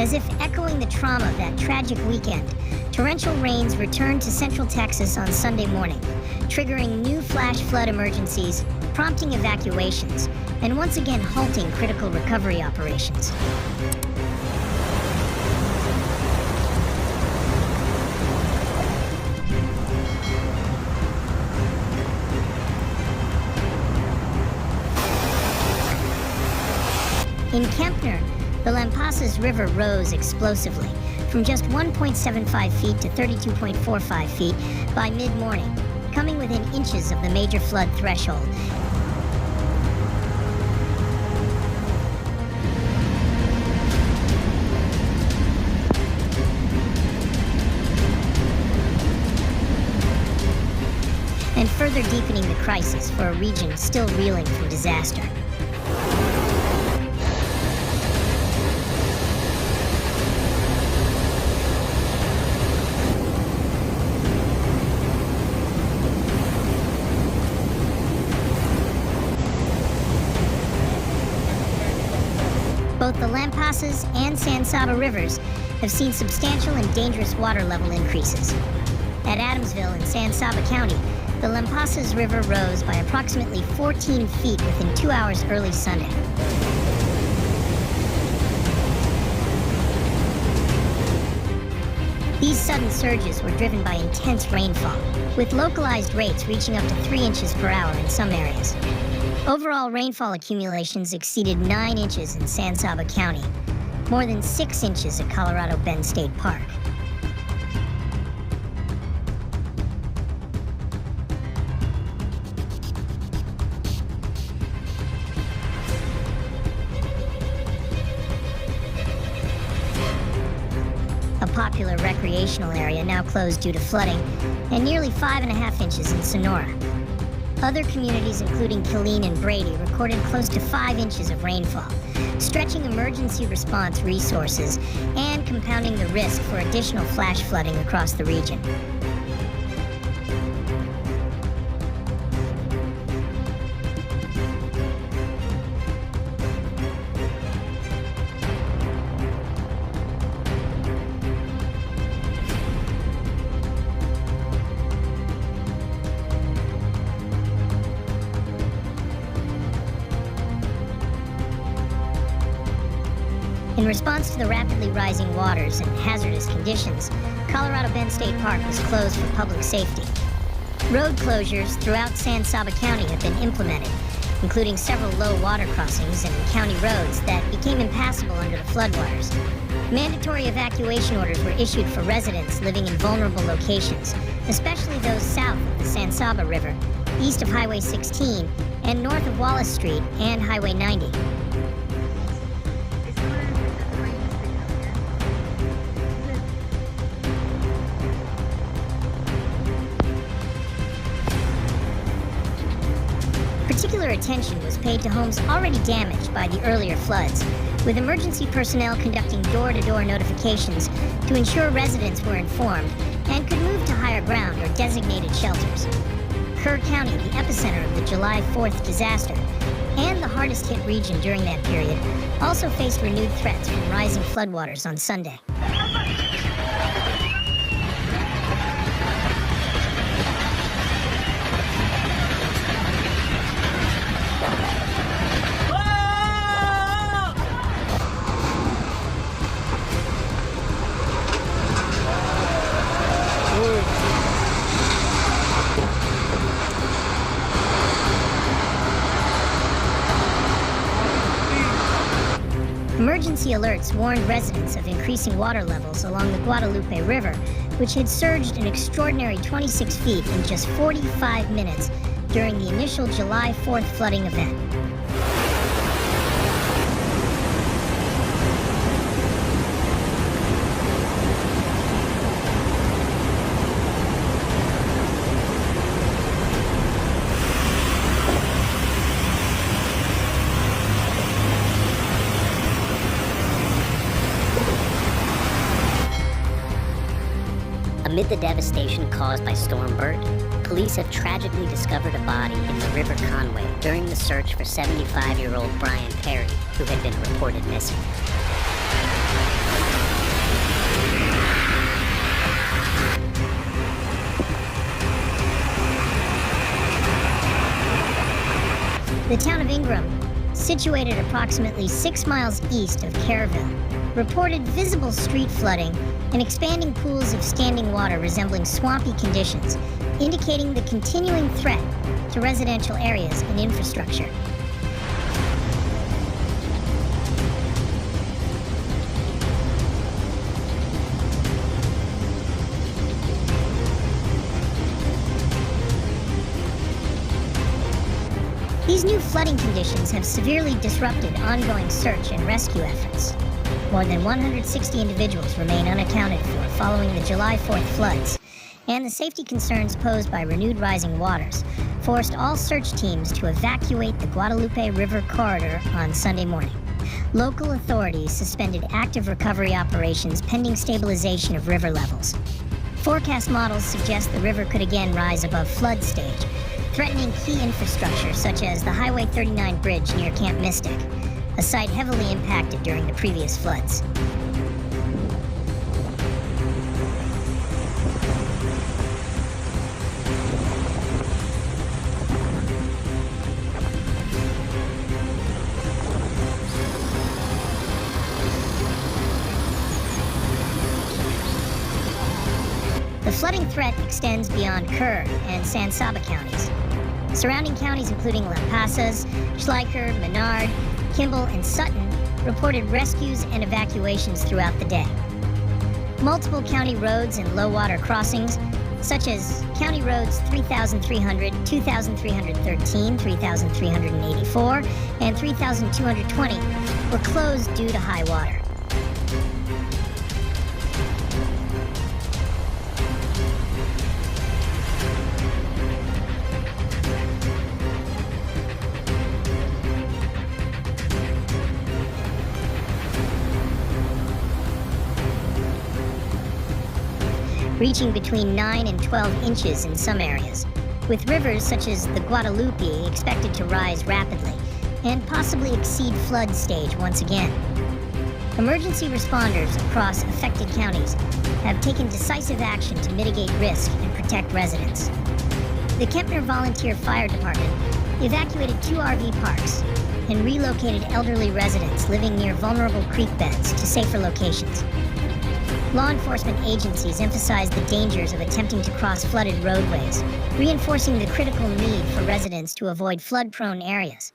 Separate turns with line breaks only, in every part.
As if echoing the trauma of that tragic weekend, torrential rains returned to central Texas on Sunday morning, triggering new flash flood emergencies, prompting evacuations, and once again halting critical recovery operations. In Kempner, the Lampasas River rose explosively from just 1.75 feet to 32.45 feet by mid-morning, coming within inches of the major flood threshold. And further deepening the crisis for a region still reeling from disaster. Both the Lampasas and San Saba rivers have seen substantial and dangerous water level increases. At Adamsville in San Saba County, the Lampasas River rose by approximately 14 feet within 2 hours early Sunday. These sudden surges were driven by intense rainfall, with localized rates reaching up to 3 inches per hour in some areas. Overall rainfall accumulations exceeded 9 inches in San Saba County, more than 6 inches at Colorado Bend State Park. A popular recreational area now closed due to flooding, and nearly 5.5 inches in Sonora. Other communities, including Killeen and Brady, recorded close to 5 inches of rainfall, stretching emergency response resources and compounding the risk for additional flash flooding across the region. In response to the rapidly rising waters and hazardous conditions, Colorado Bend State Park was closed for public safety. Road closures throughout San Saba County have been implemented, including several low water crossings and county roads that became impassable under the floodwaters. Mandatory evacuation orders were issued for residents living in vulnerable locations, especially those south of the San Saba River, east of Highway 16, and north of Wallace Street and Highway 90. Particular attention was paid to homes already damaged by the earlier floods, with emergency personnel conducting door-to-door notifications to ensure residents were informed and could move to higher ground or designated shelters. Kerr County, the epicenter of the July 4th disaster, and the hardest-hit region during that period, also faced renewed threats from rising floodwaters on Sunday. Emergency alerts warned residents of increasing water levels along the Guadalupe River, which had surged an extraordinary 26 feet in just 45 minutes during the initial July 4th flooding event.
Amid the devastation caused by Storm Bert, police have tragically discovered a body in the River Conway during the search for 75-year-old Brian Perry, who had been reported missing.
The town of Ingram, situated approximately 6 miles east of Kerrville, reported visible street flooding and expanding pools of standing water resembling swampy conditions, indicating the continuing threat to residential areas and infrastructure. These new flooding conditions have severely disrupted ongoing search and rescue efforts. More than 160 individuals remain unaccounted for following the July 4th floods, and the safety concerns posed by renewed rising waters forced all search teams to evacuate the Guadalupe River corridor on Sunday morning. Local authorities suspended active recovery operations pending stabilization of river levels. Forecast models suggest the river could again rise above flood stage, threatening key infrastructure such as the Highway 39 bridge near Camp Mystic, a site heavily impacted during the previous floods. The flooding threat extends beyond Kerr and San Saba counties. Surrounding counties including La Pasas, Schleicher, Menard, Kimball, and Sutton reported rescues and evacuations throughout the day. Multiple county roads and low-water crossings, such as County Roads 3,300, 2,313, 3,384, and 3,220, were closed due to high water. Reaching between 9 and 12 inches in some areas, with rivers such as the Guadalupe expected to rise rapidly and possibly exceed flood stage once again. Emergency responders across affected counties have taken decisive action to mitigate risk and protect residents. The Kempner Volunteer Fire Department evacuated 2 RV parks and relocated elderly residents living near vulnerable creek beds to safer locations. Law enforcement agencies emphasize the dangers of attempting to cross flooded roadways, reinforcing the critical need for residents to avoid flood-prone areas.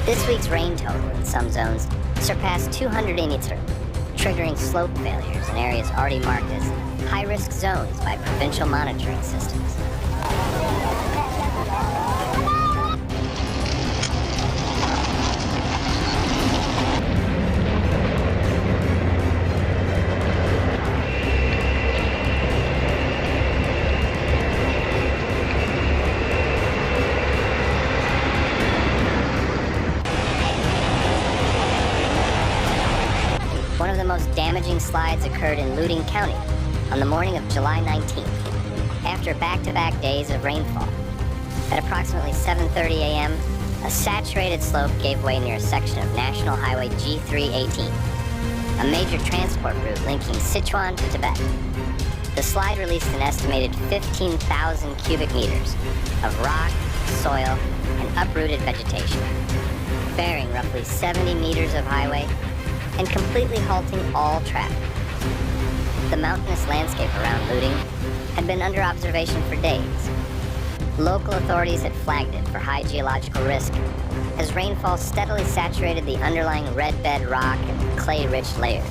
This week's rain total in some zones surpassed 200 inches, triggering slope failures in areas already marked as high-risk zones by provincial monitoring systems. One of the most damaging slides occurred in Loudoun County on the morning of July 19th, after back-to-back days of rainfall. At approximately 7:30 a.m., a saturated slope gave way near a section of National Highway G318, a major transport route linking Sichuan to Tibet. The slide released an estimated 15,000 cubic meters of rock, soil, and uprooted vegetation, bearing roughly 70 meters of highway and completely halting all traffic. The mountainous landscape around Loudoun had been under observation for days. Local authorities had flagged it for high geological risk as rainfall steadily saturated the underlying red bed rock and clay-rich layers.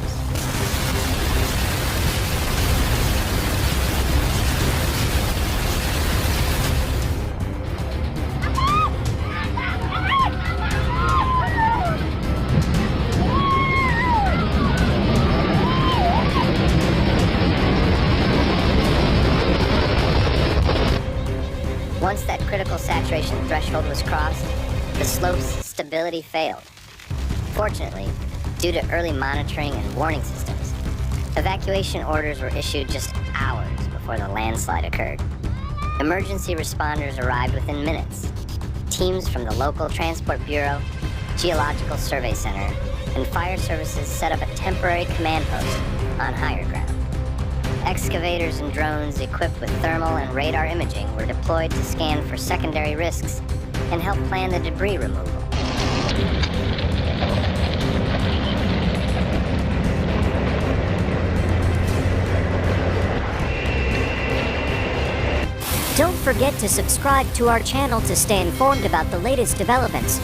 Once that critical saturation threshold was crossed, the slope's stability failed. Fortunately, due to early monitoring and warning systems, evacuation orders were issued just hours before the landslide occurred. Emergency responders arrived within minutes. Teams from the local Transport Bureau, Geological Survey Center, and fire services set up a temporary command post on higher ground. Excavators and drones equipped with thermal and radar imaging were deployed to scan for secondary risks and help plan the debris removal.
Don't forget to subscribe to our channel to stay informed about the latest developments.